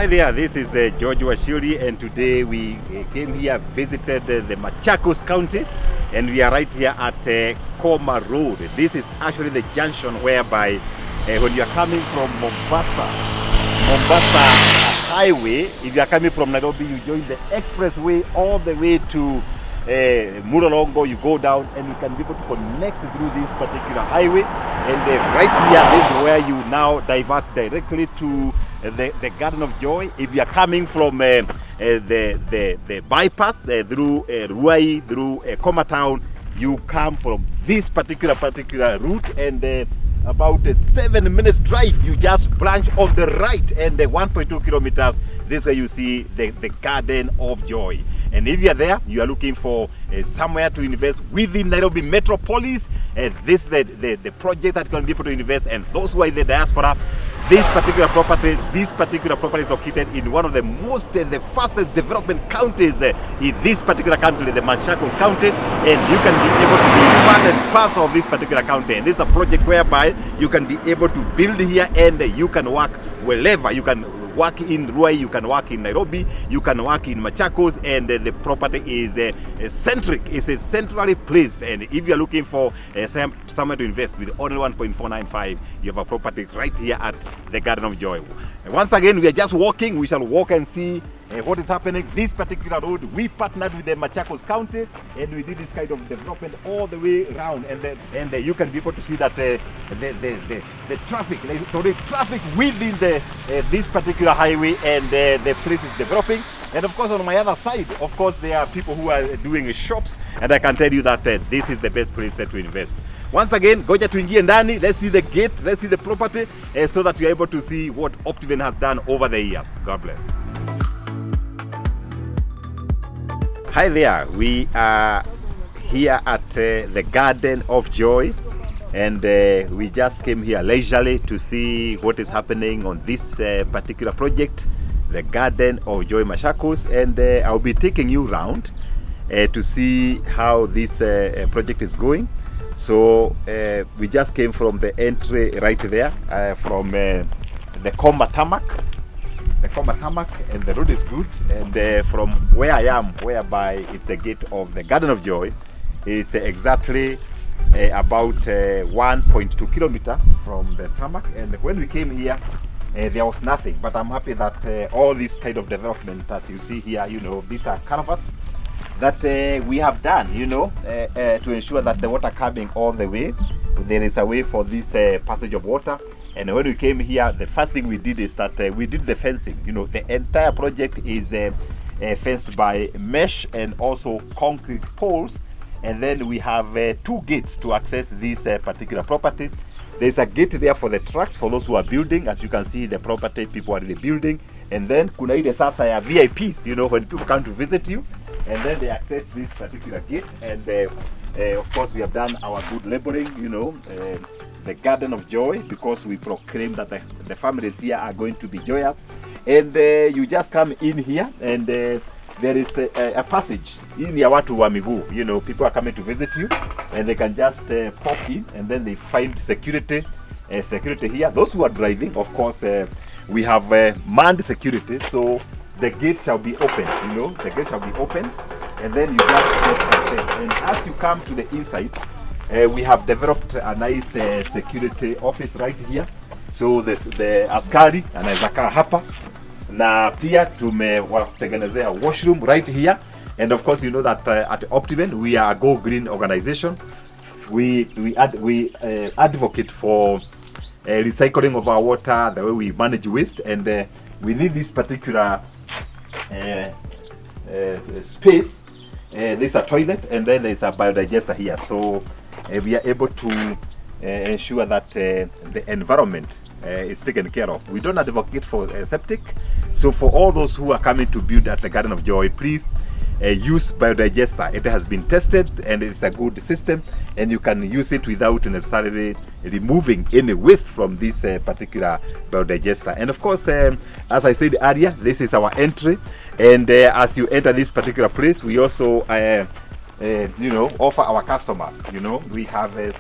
Hi there, this is George Wachiuri, and today we came here, visited the Machakos County, and we are right here at Koma Road. This is actually the junction whereby when you are coming from Mombasa Highway, if you are coming from Nairobi, you join the expressway all the way to Murolongo, you go down and you can be able to connect through this particular highway. And right here is where you now divert directly to the Garden of Joy. If you are coming from the bypass through Ruai, through Koma Town, you come from this particular route, and about a 7 minutes drive, you just branch on the right, and 1.2 kilometers, this is where you see the Garden of Joy. And if you are there, you are looking for somewhere to invest within Nairobi Metropolis, this is the project that can be able to invest. And those who are in the diaspora, this particular property is located in one of the the fastest development counties in this particular country, the Machakos County, and you can be able to be part and parcel of this particular county. And this is a project whereby you can be able to build here, and you can work wherever. You can work in Ruai, you can work in Nairobi, you can work in Machakos, and the property is centrally placed. And if you are looking for somewhere to invest with only 1.495, you have a property right here at the Garden of Joy. And once again, we are just walking. We shall walk and see what is happening. This particular road, we partnered with the Machakos County, and we did this kind of development all the way around. And you can be able to see that the traffic within this particular highway, and the place is developing. And of course, on my other side, of course, there are people who are doing shops, and I can tell you that this is the best place to invest. Once again, goja tuingie ndani, let's see the gate, let's see the property, so that you are able to see what Optiven has done over the years. God bless. Hi there, we are here at the Garden of Joy, and we just came here leisurely to see what is happening on this particular project, the Garden of Joy Machakos, and I'll be taking you around to see how this project is going. So we just came from the entry right there, from the Koma Tarmac. And the road is good, and from where I am, whereby it's the gate of the Garden of Joy, it's exactly about 1.2 kilometers from the tarmac. And when we came here, there was nothing, but I'm happy that all this kind of development that you see here, these are culverts that we have done, to ensure that the water coming all the way, there is a way for this passage of water. And when we came here, the first thing we did is that we did the fencing. The entire project is fenced by mesh and also concrete poles. And then we have 2 gates to access this particular property. There's a gate there for the trucks, for those who are building. As you can see, the property, people are in the building. And then kuna ile sasa ya VIPs, when people come to visit you, and then they access this particular gate. And of course, we have done our good labeling, the Garden of Joy, because we proclaim that the families here are going to be joyous. And you just come in here, and there is a passage in ya watu wa miguu. People are coming to visit you, and they can just pop in, and then they find security here. Those who are driving, of course, we have manned security, so the gate shall be opened. The gate shall be opened, and then you just get access. And as you come to the inside, we have developed a nice security office right here. So the askari anaweza kaa hapa, na pia tumewatengenezea washroom right here. And of course, you know that at Optiven, we are a Go Green organization. We advocate for recycling of our water, the way we manage waste, and we need this particular space. There's a toilet, and then there's a biodigester here. So we are able to ensure that the environment is taken care of. We don't advocate for septic. So for all those who are coming to build at the Garden of Joy, please use biodigester. It has been tested, and it's a good system, and you can use it without necessarily removing any waste from this particular biodigester. And of course, as I said earlier, this is our entry, and as you enter this particular place, we also offer our customers, we have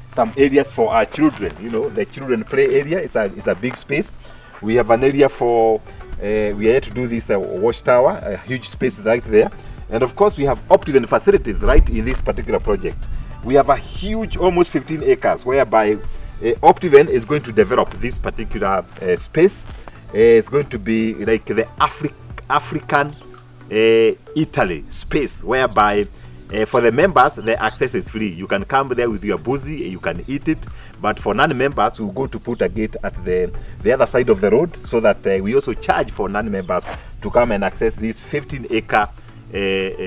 some areas for our children. The children play area is a big space. We have an area for we are here to do this watchtower, a huge space right there. And of course, we have Optiven facilities right in this particular project. We have a huge, almost 15 acres, whereby Optiven is going to develop this particular space. It's going to be like the African Italy space, whereby for the members, the access is free. You can come there with your boozy, you can eat it. But for non-members, we're going to put a gate at the other side of the road, so that we also charge for non-members to come and access this 15-acre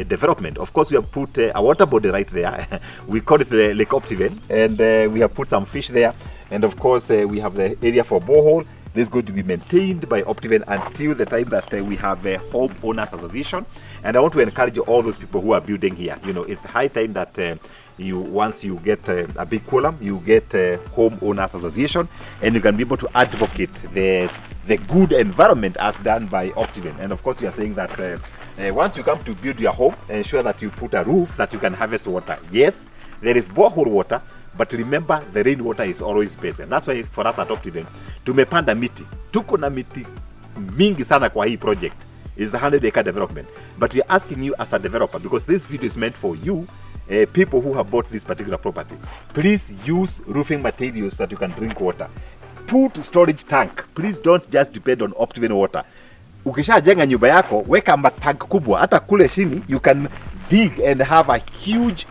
development. Of course, we have put a water body right there. We call it the Lake Optiven, and we have put some fish there. And of course, we have the area for borehole. This is going to be maintained by Optiven until the time that we have a homeowners association. And I want to encourage all those people who are building here. You know, it's high time that once you get a big column, you get a homeowners association, and you can be able to advocate the good environment as done by Optiven. And of course, we are saying that once you come to build your home, ensure that you put a roof that you can harvest water. Yes, there is borehole water, but remember, the rainwater is always best. And that's why for us at Optiven, tumepanda miti. Tuko na miti mingi sana kwa hii project. It's a 100-acre development. But we're asking you as a developer, because this video is meant for you, people who have bought this particular property. Please use roofing materials that you can drink water. Put storage tank. Please don't just depend on Optiven water. Ukishajenga nyumba yako, weka matank kubwa. Hata kule chini, you can dig and have a huge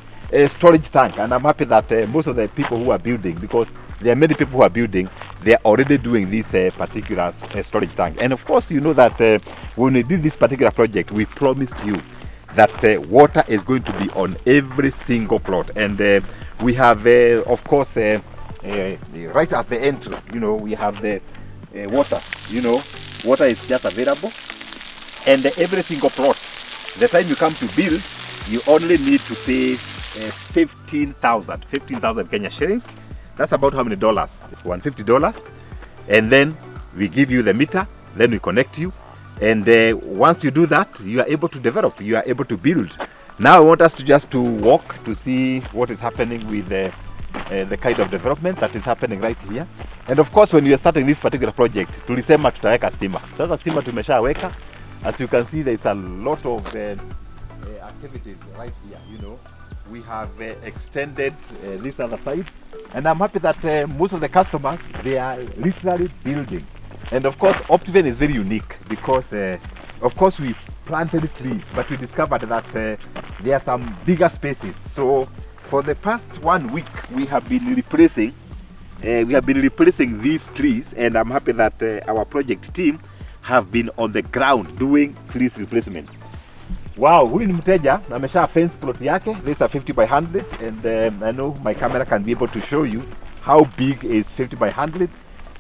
storage tank. And I'm happy that most of the people who are building, because there are many people who are building, they are already doing this particular storage tank. And of course, you know that when we did this particular project, we promised you that water is going to be on every single plot. And we have, of course, right at the entry, you know, we have the water. You know, water is just available. And every single plot, the time you come to build, you only need to pay 15,000 Kenya shillings. That's about how many dollars? It's $150. And then we give you the meter, then we connect you. And once you do that, you are able to develop, you are able to build. Now I want us to walk to see what is happening with the kind of development that is happening right here. And of course, when we are starting this particular project, tulisema tutaweka stima. Sasa stima tumeshaweka. As you can see, there is a lot of activities right here, you know. We have extended this other side, and I'm happy that most of the customers, they are literally building. And of course, Optiven is very unique because, of course, we planted trees, but we discovered that there are some bigger spaces. So for the past 1 week, we have been replacing these trees, and I'm happy that our project team have been on the ground doing trees replacement. Wow, huyu ni mteja amesha fence plot yake. This is a 50 by 100, and I know my camera can be able to show you how big is 50 by 100,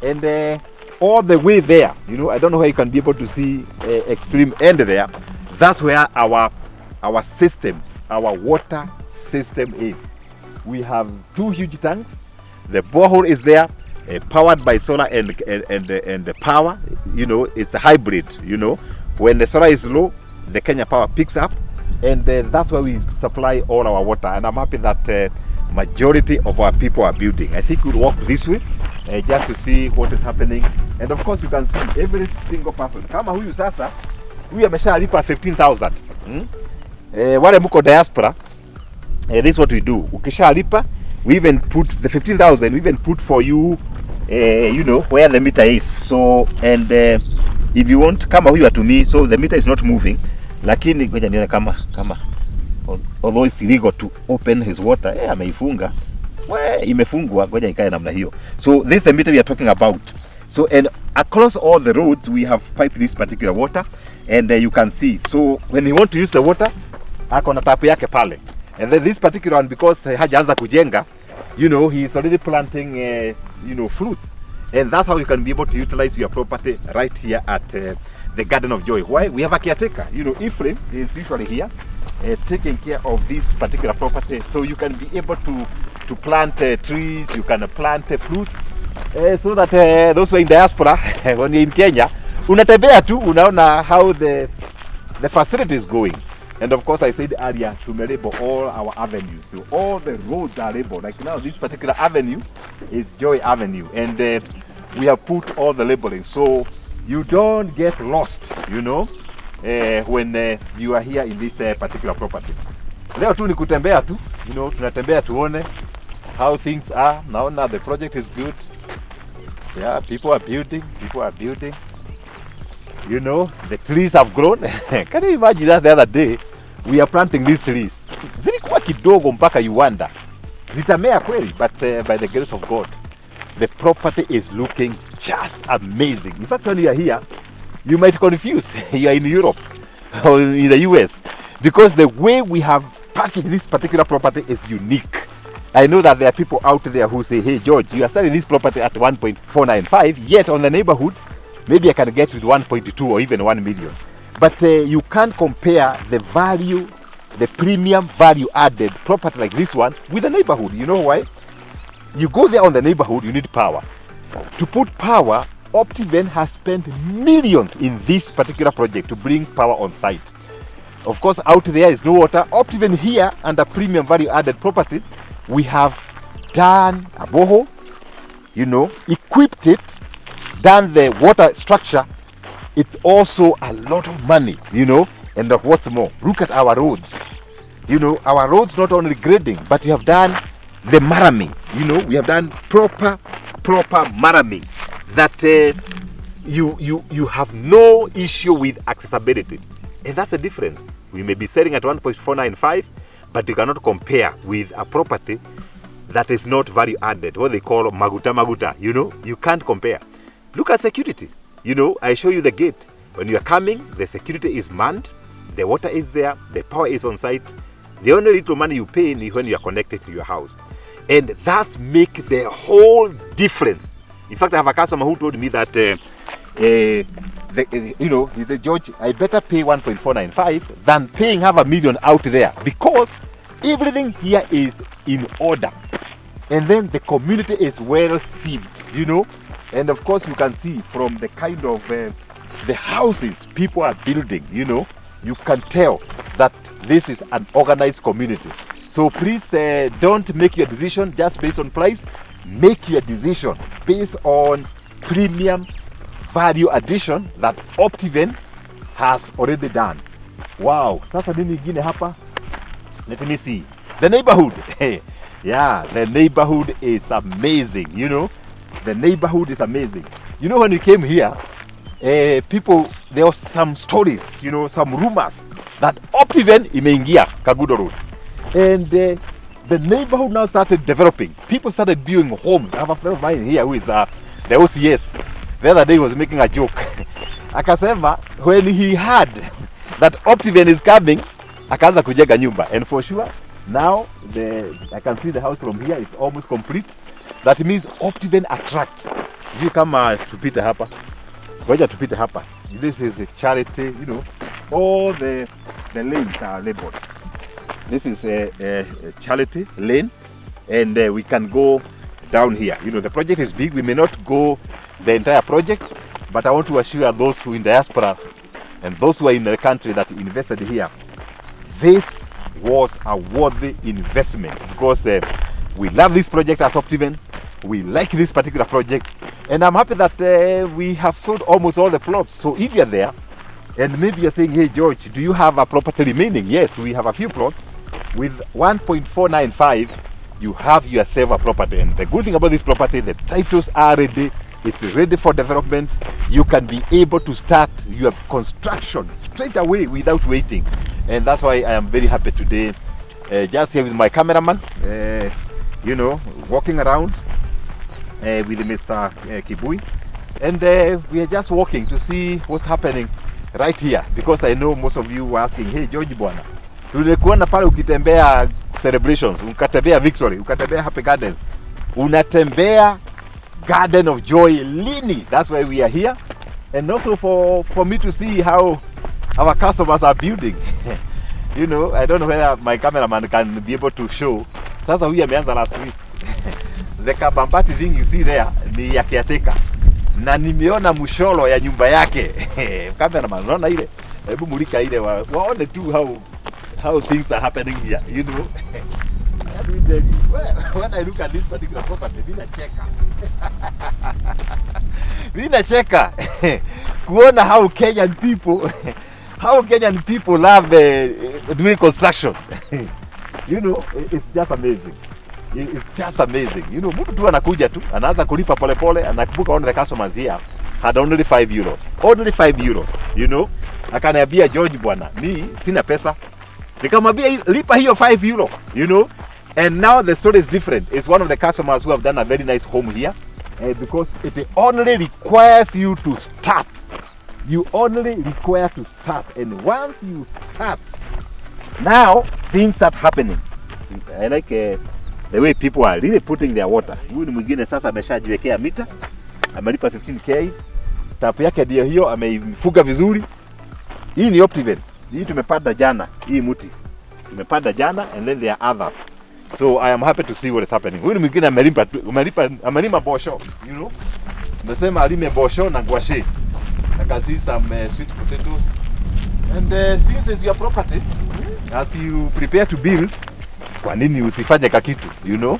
and all the way there, you know, I don't know how you can be able to see extreme end there. That's where our system, our water system is. We have 2 huge tanks. The borehole is there, powered by solar and the power. You know, it's a hybrid. You know, when the solar is low, the Kenya Power picks up, and that's why we supply all our water. And I'm happy that majority of our people are building. I think we'll walk this way just to see what is happening. And of course, you can see every single person. Kama huyu sasa, huyu ameshalipa 15,000. Wale muko diaspora, this is what we do. Ukishalipa, we even put the 15,000. We even put for you, you know, where the meter is. So, and if you want, kama huyu to me, so the meter is not moving. Lakini ngoja nione kama although it's illegal to open his water, ameifunga. Imefungwa, ngoja ikae namna hiyo. So this is the meter we are talking about. So, and across all the roads, we have piped this particular water, and you can see. So when you want to use the water, ako na tapu yake pale. And then this particular one, because hajaanza kujenga, you know, he is already planting, you know, fruits. And that's how you can be able to utilize your property right here at the Garden of Joy. Why? We have a caretaker. You know, Ephraim is usually here taking care of this particular property. So you can be able to plant trees, you can plant fruits, so that those who are in diaspora, when you're in Kenya, unatembea tu, unaona how the facility is going. And of course, I said earlier, to label all our avenues. So all the roads are labeled. Like now, this particular avenue is Joy Avenue. And we have put all the labeling. So you don't get lost, you know, when you are here in this particular property. Leo tu ni kutembea tu, you know, tunatembea tuone how things are. Naona the project is good. Yeah, people are building. You know, the trees have grown. Can you imagine that the other day we are planting these trees? Zilikuwa kidogo mpaka you wonder. Zitamea kweli, but by the grace of God, the property is looking just amazing. In fact, when you are here, you might confuse. You are in Europe or in the US, because the way we have packaged this particular property is unique. I know that there are people out there who say, hey George, you are selling this property at 1.495, yet on the neighborhood, maybe I can get with 1.2 or even 1 million. But you can't compare the value, the premium value added property like this one with the neighborhood. You know why? You go there on the neighborhood, you need power. To put power, Optiven has spent millions in this particular project to bring power on site. Of course, out there is no water. Optiven here, under premium value added property, we have done a borehole, you know, equipped it, done the water structure. It's also a lot of money, you know. And what's more, look at our roads. You know, our roads not only grading, but we have done the maraming. You know, we have done proper maraming that you have no issue with accessibility. And that's the difference. We may be selling at 1.495, but you cannot compare with a property that is not value added, what they call maguta. You know, you can't compare. Look at security. You know, I show you the gate. When you are coming, the security is manned, the water is there, the power is on site. The only little money you pay is when you are connected to your house. And that makes the whole difference. In fact, I have a customer who told me that, you know, he said, George, I better pay 1.495 than paying $500,000 out there, because everything here is in order. And then the community is well sieved, you know. And of course, you can see from the kind of the houses people are building, you know, you can tell that this is an organized community. So please don't make your decision just based on price. Make your decision based on premium value addition that Optiven has already done. Wow, sasa nini ingine hapa? Let me see. The neighborhood. Yeah, the neighborhood is amazing, you know. The neighborhood is amazing. You know, when we came here, people, there were some stories, you know, some rumors that Optiven imeingia Kagudo Road. And the neighborhood now started developing. People started building homes. I have a friend of mine here who is the OCS. The other day he was making a joke. Akasema, when he heard that Optiven is coming, akaanza kujenga nyumba. And for sure, now I can see the house from here. It's almost complete. That means Optiven attract. If you come tupite hapa, ngoja tupite hapa. This is a charity, you know. All the lanes are labeled. This is a charity lane, and we can go down here. You know, the project is big. We may not go the entire project, but I want to assure those who in diaspora and those who are in the country that invested here, this was a worthy investment, because we love this project as Optiven. We like this particular project, and I'm happy that we have sold almost all the plots. So if you're there, and maybe you're saying, hey George, do you have a property remaining? Yes, we have a few plots. With 1.495, you have yourself a property. And the good thing about this property, the titles are ready. It's ready for development. You can be able to start your construction straight away without waiting. And that's why I am very happy today. Just here with my cameraman, you know, walking around with Mr. Kibui. And we are just walking to see what's happening right here. Because I know most of you were asking, hey George Bwana, tulikuona pale ukitembea celebrations, ukatembea Victory, ukatembea Happy Gardens, unatembea Garden of Joy lini. That's why we are here. And also for me to see how our customers are building. You know, I don't know whether my cameraman can be able to show. Sasa huyu ameanza last week. The kabambati thing you see there ni ya caretaker. Na nimeona msholo ya nyumba yake. Cameraman, unaona ile? Hebu mulika ile waone tu how things are happening here, you know. When I look at this particular property, Vina Cheka. kuona how Kenyan people love doing construction. You know, it's just amazing. It's just amazing. You know, mtu tu anakuja tu, anaanza kulipa pole pole, anakumbuka one of the customers here had only 5 euros. Only 5 euros, you know. Akaniambia, George bwana, mi sina pesa. Nikamwambia lipa hiyo 5 euro, you know. And now the story is different. It's one of the customers who have done a very nice home here. Because it only requires you to start. You only require to start. And once you start, now things start happening. I like the way people are really putting their water. Huyu ni mwingine sasa ameshajiwekea mita. Amelipa 15k. Tapu yake ndio hiyo, ameifuga vizuri. Hii ni Optiven. Hii tumepanda jana. Hii muti tumepanda jana, and then there are others. So I am happy to see what is happening. Huyu mwingine amelima bosho, you know. Nasema alime bosho na ngwashe. Akasi some sweet potatoes. And since it's your property, as you prepare to build, kwa nini usifanye kakitu, you know?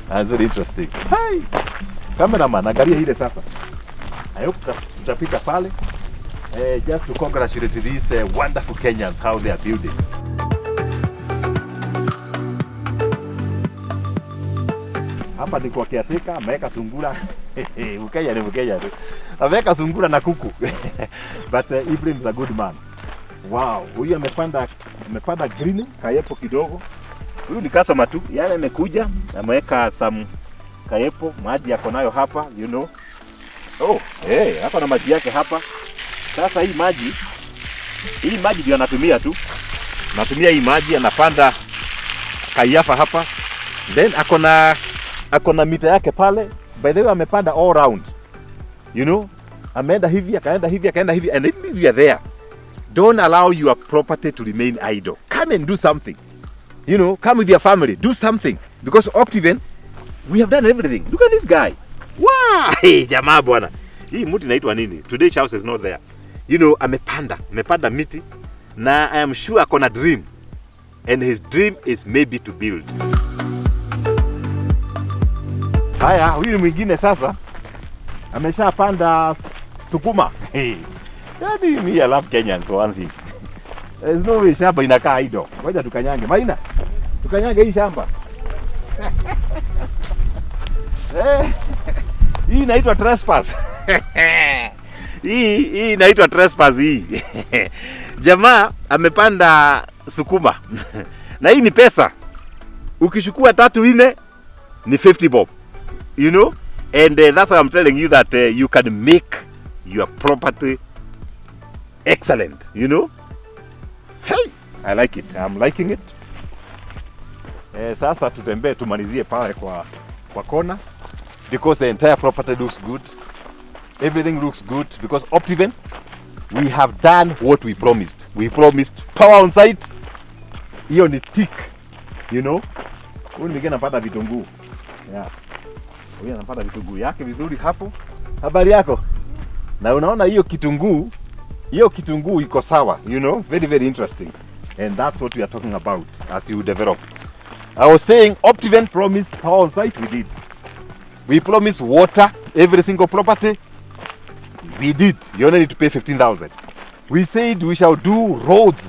That's very interesting. Hi. Cameraman, angalia ile sasa. I hope tutapita pale. Just to congratulate these wonderful Kenyans how they are building. Hapa ni kwa kiatika, ameweka sungura. Ukenya ni Mkenya tu. Ameweka sungura na kuku. But Ibrahim is a good man. Wow, huyu amepanda green, kayepo kidogo. Huyu ni customer tu, yani amekuja, ameweka some kayepo, maji yako nayo hapa, you know. Oh, hapa na maji yake hapa. Sasa hii maji ndio anatumia tu. Natumia hii maji, anapanda kayafa hapa. Then akona mita yake pale. By the way, amepanda all round. You know, ameenda hivi, akaenda hivi, and if you are there, don't allow your property to remain idle. Come and do something. You know, come with your family, do something. Because Optiven, we have done everything. Look at this guy. Wow, hey, jamaa bwana. Hii mti inaitwa nini? Today's house is not there. You know, amepanda miti. Na I am sure akona dream. And his dream is maybe to build. Haya, huyu mwingine sasa ameshapanda sukuma. Hey. Yani me I love Kenyans for one thing. There's no way shamba inakaa idle. Ngoja tukanyange. Maina. Tukanyange hii shamba. Hii inaitwa trespass. Hii inaitwa trespass hii. Jamaa amepanda sukuma. Na hii ni pesa. Ukishukua 3-4 ni 50 bob. You know? And that's why I'm telling you that you can make your property excellent, you know? Hey, I like it. I'm liking it. Sasa tutembee tumalizie pale kwa kona, because the entire property looks good. Everything looks good because Optiven, we have done what we promised. We promised power on site. Hiyo ni tick, you know? Huyu ningine anapata vitunguu. Yeah. Huyu anapata vitunguu yake vizuri hapo. Habari yako? Na unaona hiyo kitunguu iko sawa, you know? Very, very interesting. And that's what we are talking about as you develop. I was saying Optiven promised power on site, we did. We promised water, every single property. We did. You only need to pay 15,000. We said we shall do roads,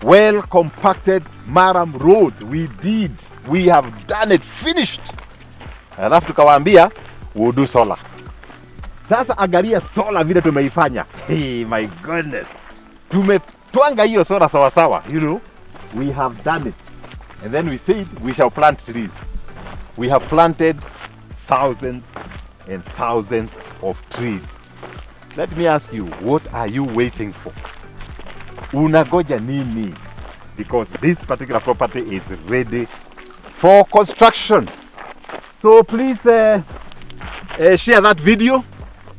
well compacted maram roads. We did. We have done it, finished. Alafu tukawaambia we'll do solar. Sasa angalia solar vile tumeifanya. Hey, my goodness. Tumetwanga hiyo solar sawa sawa, you know. We have done it. And then we said we shall plant trees. We have planted thousands and thousands of trees. Let me ask you, what are you waiting for? Unagoja nini? Because this particular property is ready for construction. So please share that video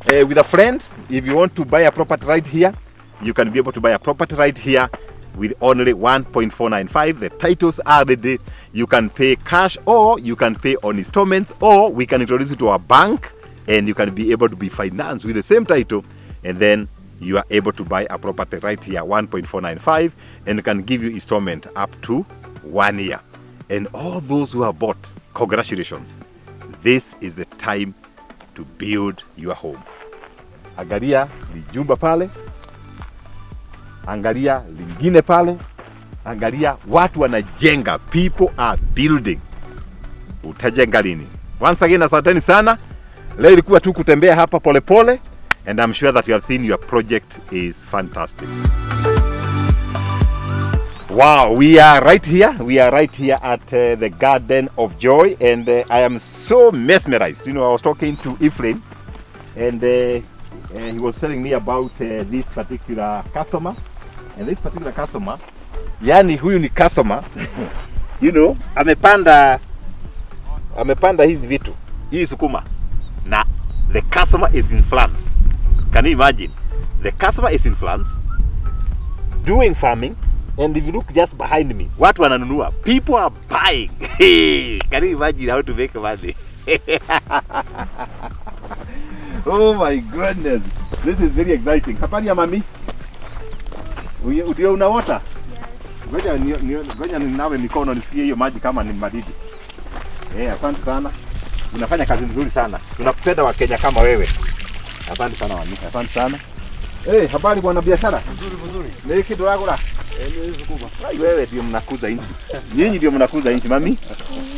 with a friend. If you want to buy a property right here, you can be able to buy a property right here with only 1.495. The titles are ready. You can pay cash, or you can pay on installments, or we can introduce you to our bank and you can be able to be financed with the same title, and then you are able to buy a property right here, 1.495, and can give you installment up to 1 year. And all those who have bought, congratulations. This is the time to build your home. Angalia lijumba pale, angalia lingine pale, angalia watu wanajenga, people are building. Utajenga lini? Once again, asanteni sana. Leo ilikuwa tu kutembea hapa polepole, and I'm sure that you have seen your project is fantastic. Wow, we are right here at the Garden of Joy, and I am so mesmerized. You know, I was talking to Ephraim, and he was telling me about this particular customer, and this particular customer, yani huyu ni customer, you know, amepanda hizi vitu, hii sukuma, na the customer is in France. Can you imagine? The customer is in France doing farming, and if you look just behind me, watu wananunua, people are buying. Can you imagine how to make money? Oh my goodness, this is very exciting. Habari ya mami? Ndio una water? Ngoja ninawe mikono nisikie hiyo maji kama ni madidi. Asante sana. Unafanya kazi nzuri sana. Tunakupenda wa Kenya kama wewe. Asante sana mami. Asante sana. Habari bwana biashara? Nzuri. Ni kitu yako la? Ni sukuma. Wewe ndio mnakuza nchi. Nyinyi ndio mnakuza nchi mami.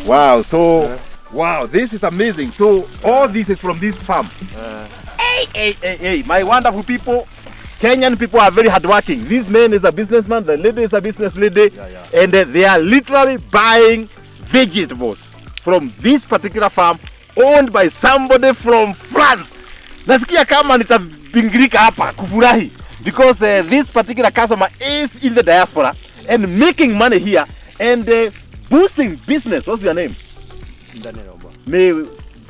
Wow, so wow, this is amazing. So all this is from this farm. Hey, my wonderful people. Kenyan people are very hardworking. This man is a businessman, the lady is a business lady, and they are literally buying vegetables from this particular farm owned by somebody from France. Nasikia kama nitabingirika hapa kufurahi because this particular customer is in the diaspora and making money here and boosting business. What's your name? May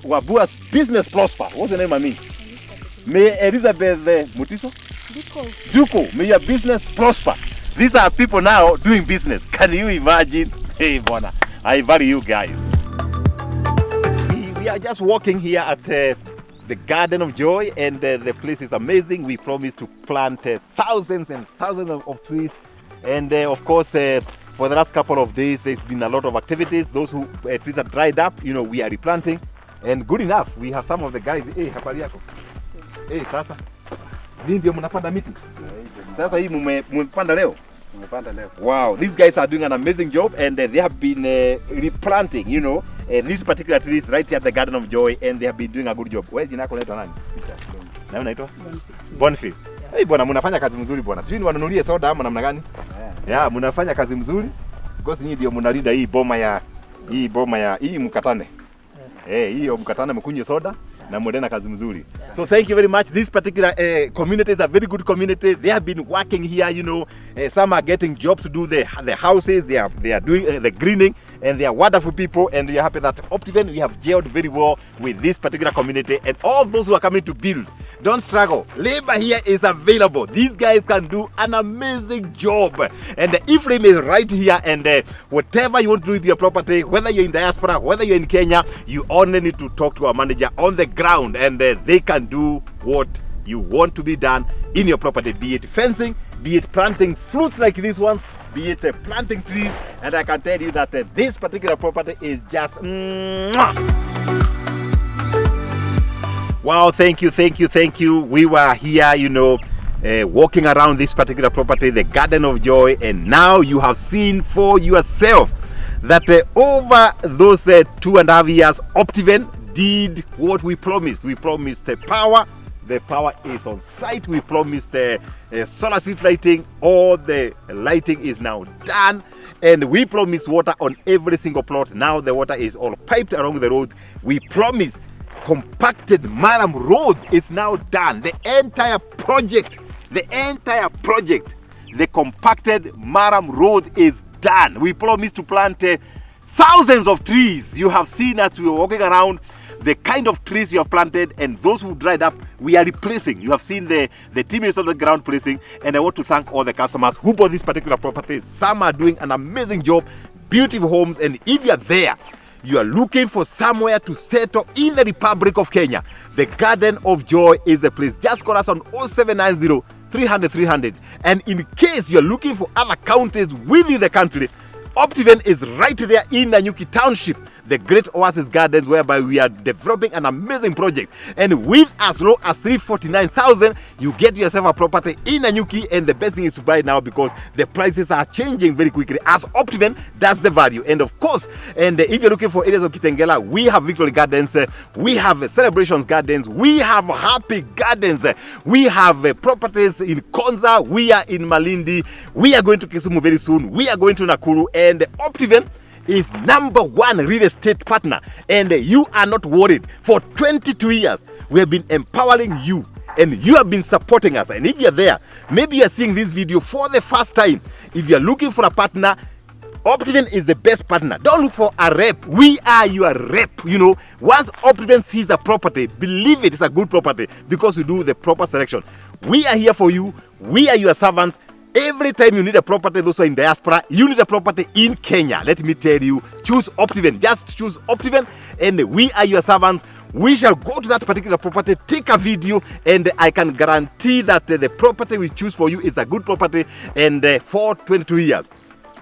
Wabua's business prosper. What's your name, I mean? May Elizabeth Mutiso? Duko, may your business prosper. These are people now doing business. Can you imagine? Hey, Bona, I value you guys. We are just walking here at the Garden of Joy, and the place is amazing. We promise to plant thousands and thousands of trees. And of course, for the last couple of days, there's been a lot of activities. Those who trees are dried up, you know, we are replanting. And good enough, we have some of the guys. Hey, habari yako? Hey, sasa. Hii ndio mnapanda miti? Sasa hii mmepanda leo? Mmepanda leo. Wow, these guys are doing an amazing job, and they have been replanting, you know, these particular trees right here at the Garden of Joy, and they have been doing a good job. Wewe jina lako naitwa nani? Nani unaitwa? Boniface. Hey bwana, mnafanya kazi mzuri bwana. Sijui niwanunulie soda ama namna gani? Yeah, mnafanya kazi mzuri. Because nyinyi ndio mnalinda hii boma ya hii mkatane. Hiyo mkatane mkunywe soda na muende kazi mzuri. So thank you very much. This particular community is a very good community. They have been working here, you know. Some are getting jobs to do the houses. They are doing the greening, and they are wonderful people. And we are happy that Optiven, we have gelled very well with this particular community, and all those who are coming to build. Don't struggle. Labor here is available. These guys can do an amazing job. And the Ephraim is right here, and whatever you want to do with your property, whether you're in diaspora, whether you're in Kenya, you only need to talk to a manager on the ground, and they can do what you want to be done in your property, be it fencing, be it planting fruits like these ones, be it planting trees. And I can tell you that this particular property is just wow, thank you. We were here, you know, walking around this particular property, the Garden of Joy, and now you have seen for yourself that over those 2.5 years, Optiven did what we promised. We promised power. The power is on site. We promised solar street lighting. All the lighting is now done. And we promised water on every single plot. Now the water is all piped along the roads. We promised compacted Maram roads. It's now done. The entire project, the compacted Maram road is done. We promised to plant thousands of trees. You have seen as we were walking around the kind of trees you have planted, and those who dried up, we are replacing. You have seen the team is on the ground placing, and I want to thank all the customers who bought this particular property. Some are doing an amazing job, beautiful homes, and if you are there, you are looking for somewhere to settle in the Republic of Kenya, the Garden of Joy is the place. Just call us on 0790 300 300. And in case you're looking for other counties within the country, Optiven is right there in Nanyuki Township. the Great Oasis Gardens, whereby we are developing an amazing project. And with as low as 349,000, you get yourself a property in Nanyuki. And the best thing is to buy now because the prices are changing very quickly. As Optiven, that's the value. And of course, and if you're looking for areas of Kitengela, we have Victory Gardens, we have Celebrations Gardens, we have Happy Gardens, we have properties in Konza, we are in Malindi, we are going to Kisumu very soon, we are going to Nakuru, and Optiven is #1 real estate partner. And you are not worried. For 22 years, we have been empowering you, and you have been supporting us. And if you're there, maybe you're seeing this video for the first time, if you're looking for a partner, Optiven is the best partner. Don't look for a rep. We are your rep. You know, once Optiven sees a property, believe it is a good property because we do the proper selection. We are here for you. We are your servants. Every time you need a property, those who are in diaspora, you need a property in Kenya. Let me tell you, choose Optiven. Just choose Optiven, and we are your servants. We shall go to that particular property, take a video, and I can guarantee that the property we choose for you is a good property. And for 22 years,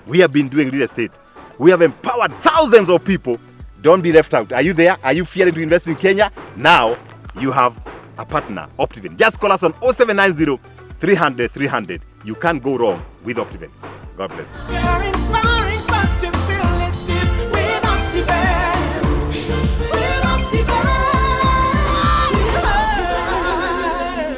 we have been doing real estate. We have empowered thousands of people. Don't be left out. Are you there? Are you fearing to invest in Kenya? Now you have a partner, Optiven. Just call us on 0790 300 300. You can't go wrong with Optiven. God bless you.